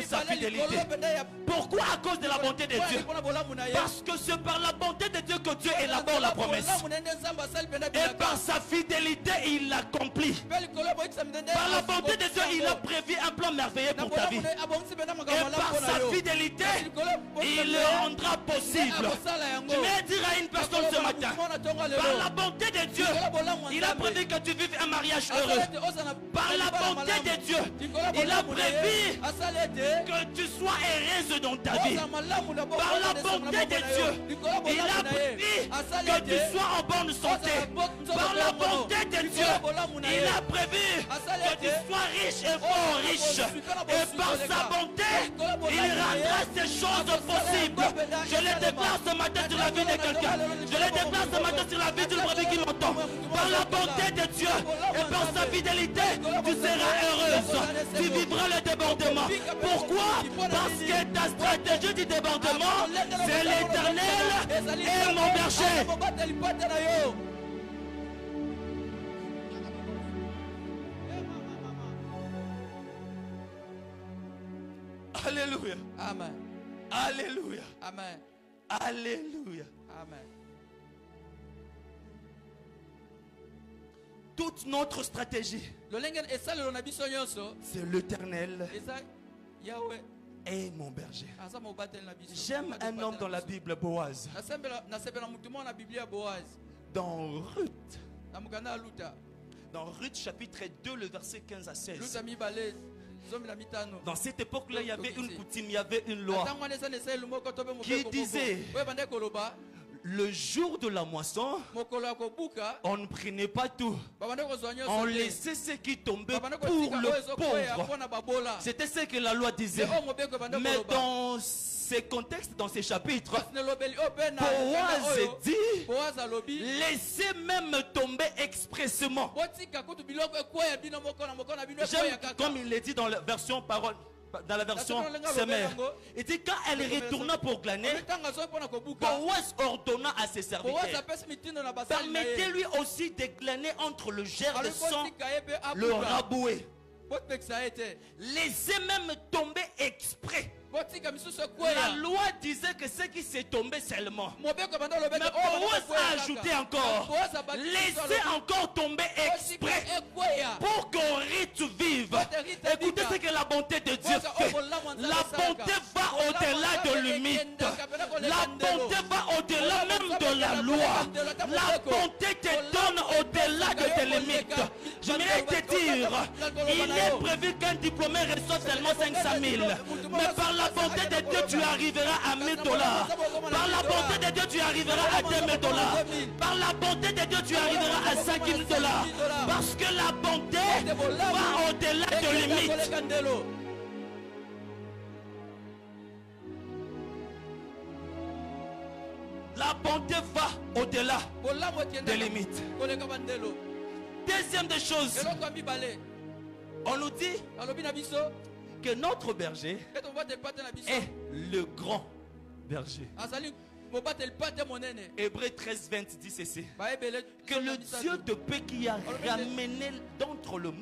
sa fidélité. Pourquoi? À cause de la bonté de Dieu. Parce que c'est par la bonté de Dieu que Dieu élabore la promesse. Et par sa fidélité, il l'accomplit. Par la bonté de Dieu, il a prévu un plan merveilleux pour ta vie. Et par sa fidélité, il le rendra possible. Je vais dire à une personne ce matin, par la bonté de Dieu, il a prévu que tu vives un mariage heureux. Par la bonté de Dieu, il a prévu que tu sois heureuse dans ta vie. Par la bonté de Dieu, il a prévu que tu sois en bonne santé. Par la bonté de Dieu, il a prévu que tu sois riche et fort riche. Et par sa bonté, il rendra ces choses possibles. Je les déclare ce matin sur la vie de quelqu'un. Je les déclare ce matin sur la vie d'une brebis qui m'entend. Par la bonté de Dieu et par sa fidélité, tu seras heureuse. Tu vivras le débordement. Pourquoi? Parce que ta stratégie du débordement, c'est l'Éternel et mon berger. Alléluia. Amen. Alléluia. Amen. Alléluia. Amen. Toute notre stratégie, c'est l'Éternel et mon berger. J'aime un homme dans la Bible, Boaz. Dans Ruth. Dans Ruth chapitre 2, le verset 15 à 16. Dans cette époque-là, il y avait une coutume, il y avait une loi qui disait: le jour de la moisson, on ne prenait pas tout. On laissait ce qui tombait pour le pauvre. C'était ce que la loi disait. Mais dans ces contextes, dans ces chapitres, Boaz dit: laissez même tomber expressément. J'aime comme il est dit dans la version parole. Dans la version Semer, il dit quand elle retourna pour glaner, Boaz ordonna à ses serviteurs: permettez-lui aussi de glaner entre le germe de sang, le raboué. Laissez même tomber exprès. La loi disait que ce qui s'est tombé seulement. Mais Boaz a ajouté encore: laissez encore tomber exprès pour qu'un rite vive. Écoutez ce que la bonté de Dieu fait. La bonté va au-delà de limite. La bonté va au-delà même de la loi. La bonté te donne au-delà de tes limites. Je voulais te dire, il est prévu qu'un diplômé reçoive seulement 500 000. Mais par la bonté de Dieu, tu arriveras à 1 000 $. Par la bonté de Dieu, tu arriveras à 2 000 $. Par la bonté de Dieu, tu arriveras à 5 000 $. Parce que la bonté va au-delà de limites. La bonté va au-delà des limites. Deuxième des choses, on nous dit que notre berger est le grand berger. Hébreux 13, 20 dit ceci: que le Dieu de paix qui a ramené d'entre le